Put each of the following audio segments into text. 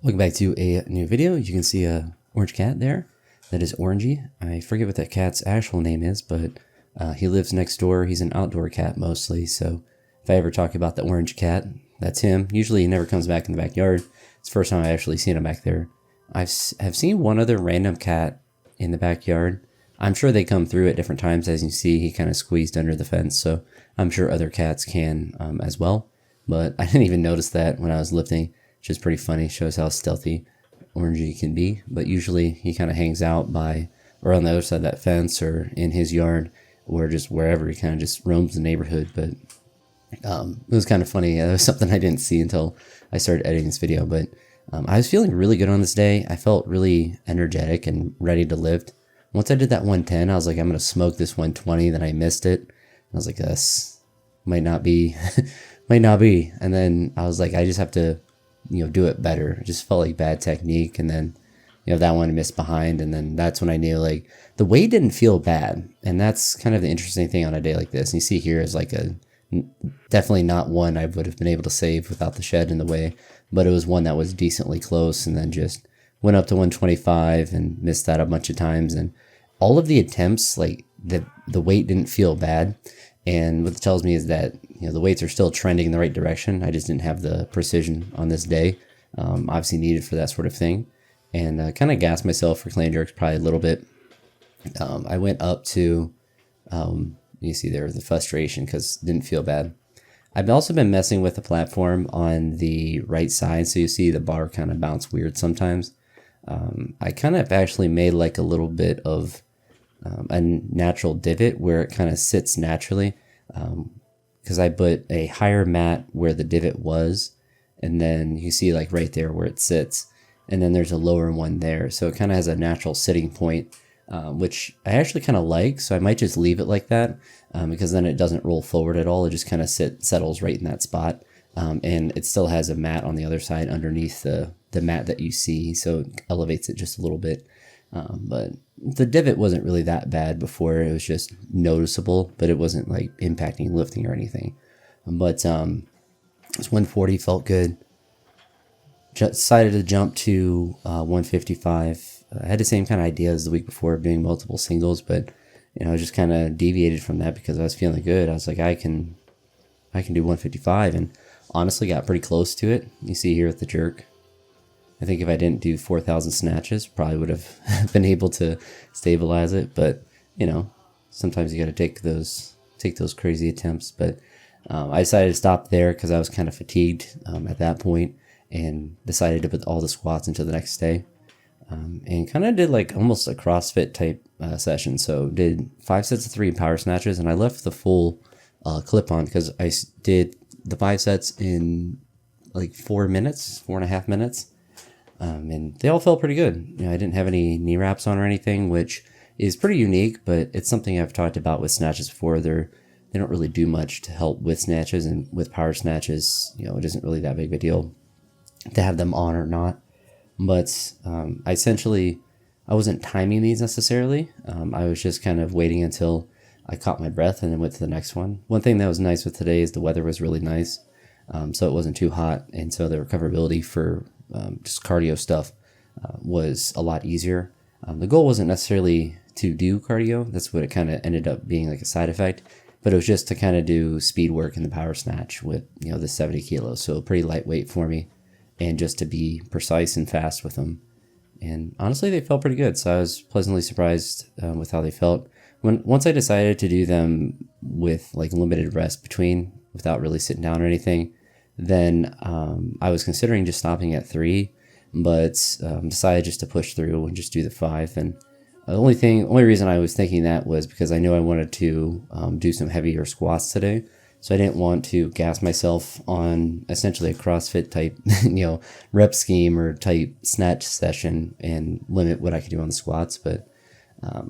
Welcome back to a new video. You can see a orange cat there. That is Orangey. I forget what that cat's actual name is, but he lives next door. He's an outdoor cat mostly, so if I ever talk about the orange cat, that's him. Usually he never comes back in the backyard. It's the first time I've actually seen him back there. Have seen one other random cat in the backyard. I'm sure they come through at different times. As you see, he kind of squeezed under the fence, so I'm sure other cats can as well. But I didn't even notice that when I was lifting, which is pretty funny. Shows how stealthy Orangey can be. But usually he kind of hangs out by or on the other side of that fence or in his yard or just wherever. He kind of just roams the neighborhood. But it was kind of funny. It was something I didn't see until I started editing this video. But I was feeling really good on this day. I felt really energetic and ready to lift. Once I did that 110, I was like, I'm going to smoke this 120. Then I missed it. I was like, this might not be, might not be. And then I was like, I just have to, do it better. It just felt like bad technique. And then, that one I missed behind. And then that's when I knew like the weight didn't feel bad. And that's kind of the interesting thing on a day like this. And you see here is like definitely not one I would have been able to save without the shed in the way, but it was one that was decently close and then just went up to 125 and missed that a bunch of times. And all of the attempts, like the weight didn't feel bad. And what it tells me is that, the weights are still trending in the right direction. I just didn't have the precision on this day, obviously needed for that sort of thing. And kind of gassed myself for clean jerks probably a little bit. I went up to, you see there the frustration because it didn't feel bad. I've also been messing with the platform on the right side. So you see the bar kind of bounce weird sometimes. I kind of actually made like a little bit of a natural divot where it kind of sits naturally. Because I put a higher mat where the divot was, and then you see like right there where it sits, and then there's a lower one there. So it kind of has a natural sitting point, which I actually kind of like. So I might just leave it like that because then it doesn't roll forward at all. It just kind of settles right in that spot. And it still has a mat on the other side underneath the mat that you see. So it elevates it just a little bit. But the divot wasn't really that bad before. It was just noticeable, but it wasn't like impacting lifting or anything. But this 140 felt good. Decided to jump to 155. I had the same kind of idea as the week before of doing multiple singles, but I just kind of deviated from that because I was feeling good. I was like, I can do 155, and honestly got pretty close to it. You see here with the jerk. I think if I didn't do 4,000 snatches, probably would have been able to stabilize it. But, sometimes you got to take those crazy attempts. But I decided to stop there because I was kind of fatigued at that point and decided to put all the squats into the next day. And kind of did like almost a CrossFit type session. So did 5 sets of 3 power snatches, and I left the full clip on because I did the 5 sets in like 4.5 minutes. And they all felt pretty good. I didn't have any knee wraps on or anything, which is pretty unique, but it's something I've talked about with snatches before. They don't really do much to help with snatches, and with power snatches, it isn't really that big of a deal to have them on or not. But I wasn't timing these necessarily. I was just kind of waiting until I caught my breath and then went to the next one. One thing that was nice with today is the weather was really nice, so it wasn't too hot, and so the recoverability for just cardio stuff was a lot easier. The goal wasn't necessarily to do cardio. That's what it kind of ended up being, like a side effect. But it was just to kind of do speed work in the power snatch with, the 70 kilos. So pretty lightweight for me, and just to be precise and fast with them. And honestly, they felt pretty good. So I was pleasantly surprised with how they felt. Once I decided to do them with like limited rest between, without really sitting down or anything, then I was considering just stopping at 3, but decided just to push through and just do the 5. And the only reason I was thinking that was because I knew I wanted to do some heavier squats today. So I didn't want to gas myself on essentially a CrossFit type, rep scheme or type snatch session and limit what I could do on the squats. But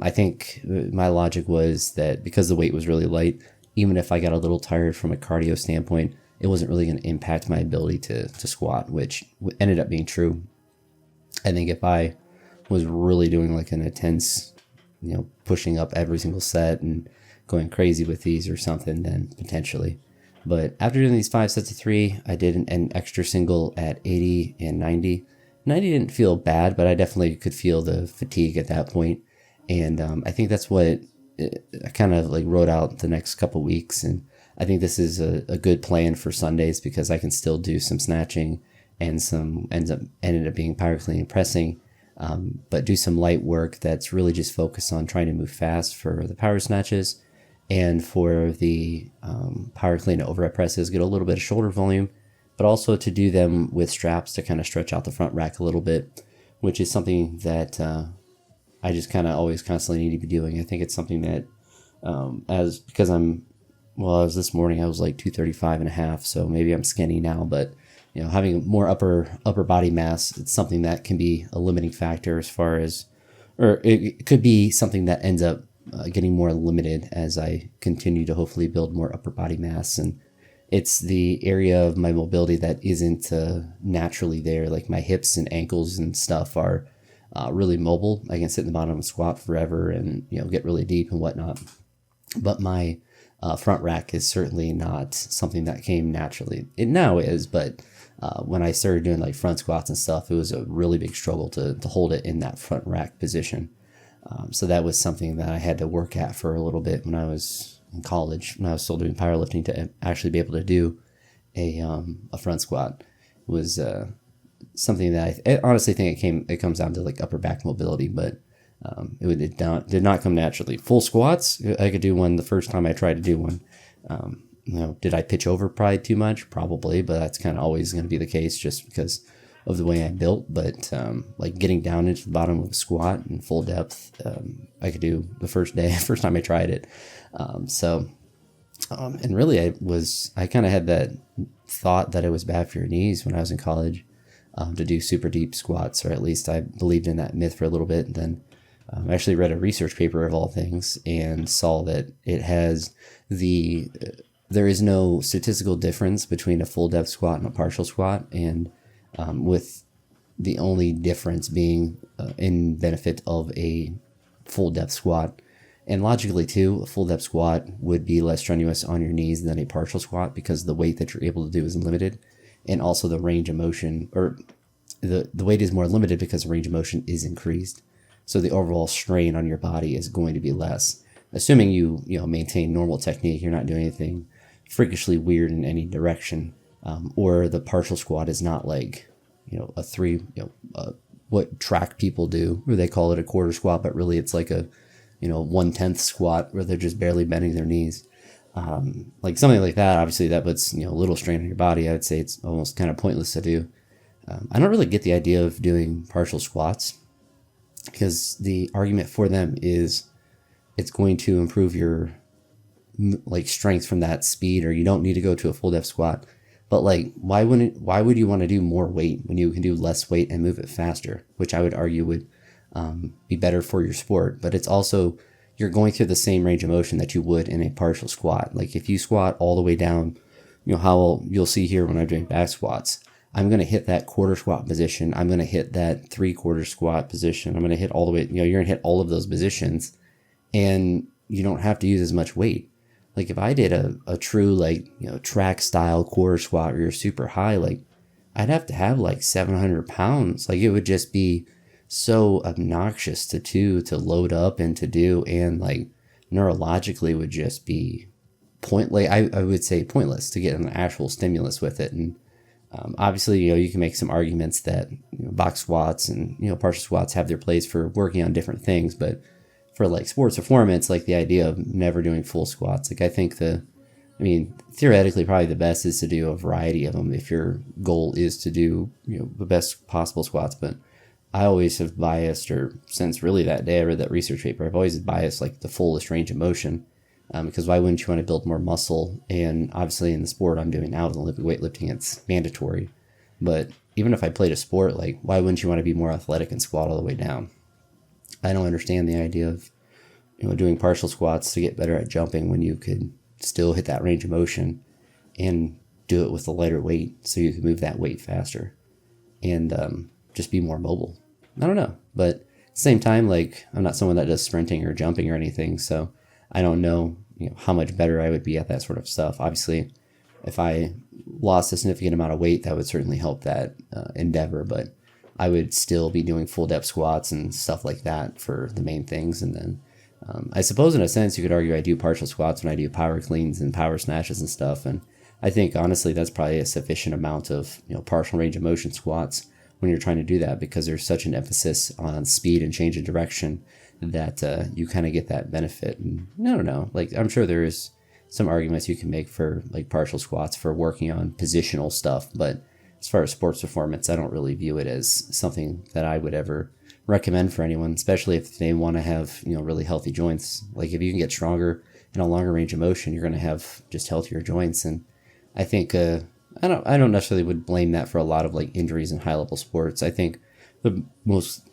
I think my logic was that because the weight was really light, even if I got a little tired from a cardio standpoint, it wasn't really going to impact my ability to squat, which ended up being true. I think if I was really doing like an intense, pushing up every single set and going crazy with these or something, then potentially. But after doing these 5 sets of 3, I did an extra single at 80 and 90. and I didn't feel bad, but I definitely could feel the fatigue at that point. And I think that's what I kind of like wrote out the next couple weeks. And I think this is a good plan for Sundays because I can still do some snatching and ended up being power clean and pressing, but do some light work that's really just focused on trying to move fast for the power snatches, and for the power clean and overhead presses, get a little bit of shoulder volume, but also to do them with straps to kind of stretch out the front rack a little bit, which is something that I just kind of always constantly need to be doing. I think it's something that because I was this morning, I was like 235 and a half, so maybe I'm skinny now, but having more upper body mass, it's something that can be a limiting factor as far as, or it could be something that ends up getting more limited as I continue to hopefully build more upper body mass. And it's the area of my mobility that isn't naturally there. Like my hips and ankles and stuff are really mobile. I can sit in the bottom of a squat forever and get really deep and whatnot. But my front rack is certainly not something that came naturally. It now is, but when I started doing like front squats and stuff, it was a really big struggle to hold it in that front rack position. So that was something that I had to work at for a little bit when I was in college, when I was still doing powerlifting, to actually be able to do a front squat. It was something that I honestly think it comes down to like upper back mobility, but it did not come naturally. Full squats, I could do one the first time I tried to do one. Did I pitch over probably too much? Probably, but that's kind of always going to be the case just because of the way I'm built. But like getting down into the bottom of a squat in full depth, I could do the first time I tried it. And really I kind of had that thought that it was bad for your knees when I was in college to do super deep squats, or at least I believed in that myth for a little bit. And then I actually read a research paper of all things and saw that there is no statistical difference between a full depth squat and a partial squat, and with the only difference being in benefit of a full depth squat. And logically too, a full depth squat would be less strenuous on your knees than a partial squat because the weight that you're able to do is limited, and also the range of motion, or the weight is more limited because the range of motion is increased. So the overall strain on your body is going to be less, assuming you maintain normal technique. You're not doing anything freakishly weird in any direction, or the partial squat is not like a three, what track people do, where they call it a quarter squat, but really it's like a 1/10 squat where they're just barely bending their knees. Like something like that, obviously that puts a little strain on your body. I would say it's almost kind of pointless to do. I don't really get the idea of doing partial squats, because the argument for them is it's going to improve your strength from that speed, or you don't need to go to a full depth squat. But why would you want to do more weight when you can do less weight and move it faster, which I would argue would be better for your sport. But it's also, you're going through the same range of motion that you would in a partial squat. Like if you squat all the way down, how you'll see here when I'm doing back squats, I'm going to hit that quarter squat position. I'm going to hit that 3/4 squat position. I'm going to hit all the way, you're going to hit all of those positions, and you don't have to use as much weight. Like if I did a true track style quarter squat where you're super high, I'd have to have 700 pounds. It would just be so obnoxious to load up and to do, and neurologically would just be I would say pointless to get an actual stimulus with it. And obviously, you can make some arguments that box squats and partial squats have their place for working on different things, but for sports performance, the idea of never doing full squats, I think theoretically probably the best is to do a variety of them if your goal is to do the best possible squats. But I always have biased, or since really that day I read that research paper, I've always biased the fullest range of motion, because why wouldn't you want to build more muscle? And obviously in the sport I'm doing now with Olympic weightlifting, it's mandatory. But even if I played a sport, why wouldn't you want to be more athletic and squat all the way down? I don't understand the idea of doing partial squats to get better at jumping when you could still hit that range of motion and do it with a lighter weight so you can move that weight faster and just be more mobile. I don't know, but at the same time, I'm not someone that does sprinting or jumping or anything, so I don't know how much better I would be at that sort of stuff. Obviously, if I lost a significant amount of weight, that would certainly help that endeavor, but I would still be doing full depth squats and stuff like that for the main things. And then I suppose in a sense you could argue I do partial squats when I do power cleans and power snatches and stuff. And I think honestly that's probably a sufficient amount of partial range of motion squats when you're trying to do that, because there's such an emphasis on speed and change of direction that you kind of get that benefit. And I don't know, like I'm sure there is some arguments you can make for like partial squats for working on positional stuff, but as far as sports performance, I don't really view it as something that I would ever recommend for anyone, especially if they want to have really healthy joints. Like if you can get stronger in a longer range of motion, you're going to have just healthier joints. And I think I don't necessarily would blame that for a lot of like injuries in high level sports. I think the most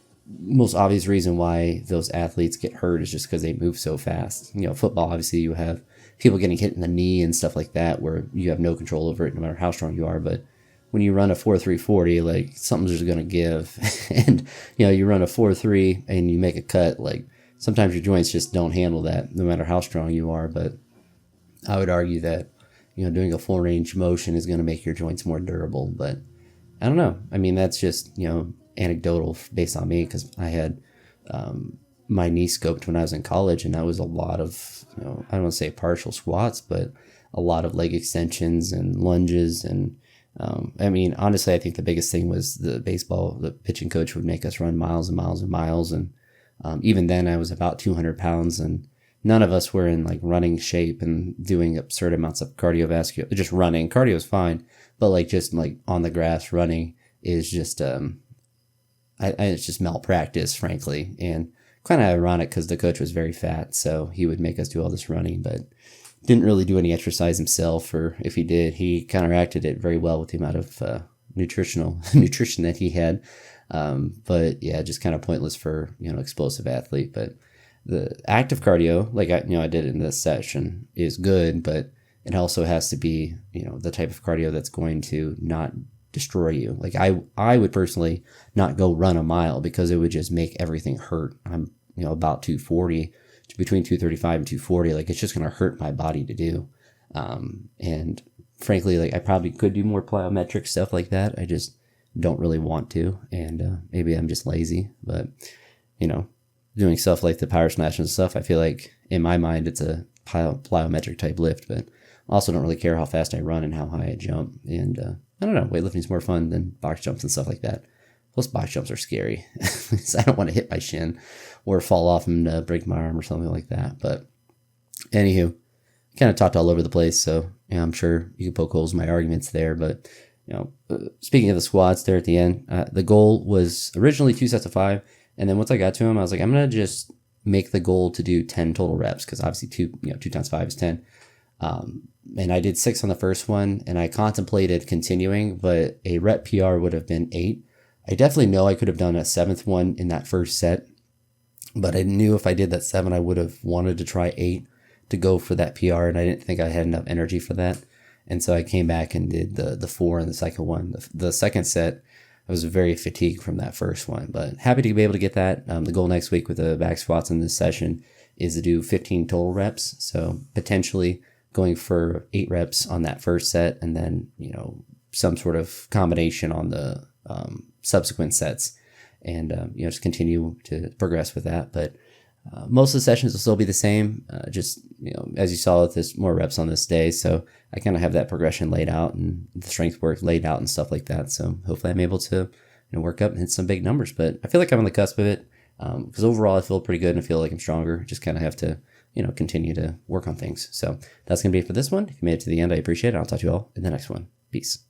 obvious reason why those athletes get hurt is just because they move so fast. Football, obviously you have people getting hit in the knee and stuff like that where you have no control over it no matter how strong you are. But when you run a 4.340, like something's just going to give. And, you run a 4.3 and you make a cut, like sometimes your joints just don't handle that no matter how strong you are. But I would argue that, doing a full range motion is going to make your joints more durable. But I don't know. I mean, that's just, anecdotal based on me, because I had my knee scoped when I was in college, and that was a lot of, I don't want to say partial squats, but a lot of leg extensions and lunges. And I mean, honestly, I think the biggest thing was the pitching coach would make us run miles and miles and miles. And even then I was about 200 pounds, and none of us were in like running shape and doing absurd amounts of cardiovascular, just running. Cardio is fine, but like just like on the grass running is just, it's just malpractice, frankly. And kind of ironic because the coach was very fat, so he would make us do all this running, but didn't really do any exercise himself, or if he did, he counteracted it very well with the amount of nutrition that he had. But yeah, just kind of pointless for explosive athlete. But the active cardio, like I did in this session, is good, but it also has to be the type of cardio that's going to not destroy you. Like I would personally not go run a mile because it would just make everything hurt. I'm about 240, between 235 and 240. Like it's just going to hurt my body to do. And frankly, like I probably could do more plyometric stuff like that. I just don't really want to. And maybe I'm just lazy, but doing stuff like the power snatch and stuff, I feel like in my mind, it's a plyometric type lift, but also don't really care how fast I run and how high I jump. And I don't know, weightlifting's more fun than box jumps and stuff like that. Plus box jumps are scary. So I don't want to hit my shin or fall off and break my arm or something like that. But anywho, kind of talked all over the place. So I'm sure you can poke holes in my arguments there. But speaking of the squats there at the end, the goal was originally 2 sets of 5. And then once I got to them, I was like, I'm going to just make the goal to do 10 total reps, because obviously 2 times 5 is 10. And I did 6 on the first one, and I contemplated continuing, but a rep PR would have been 8. I definitely know I could have done a 7th one in that first set, but I knew if I did that 7, I would have wanted to try 8 to go for that PR, and I didn't think I had enough energy for that. And so I came back and did the 4 in the second one. The second set, I was very fatigued from that first one, but happy to be able to get that. The goal next week with the back squats in this session is to do 15 total reps. So potentially going for 8 reps on that first set, and then, some sort of combination on the subsequent sets, and, just continue to progress with that. But most of the sessions will still be the same. Just, as you saw, there's more reps on this day. So I kind of have that progression laid out and the strength work laid out and stuff like that. So hopefully I'm able to work up and hit some big numbers. But I feel like I'm on the cusp of it, because overall I feel pretty good and I feel like I'm stronger. Just kind of have to, continue to work on things. So that's going to be it for this one. If you made it to the end, I appreciate it. I'll talk to you all in the next one. Peace.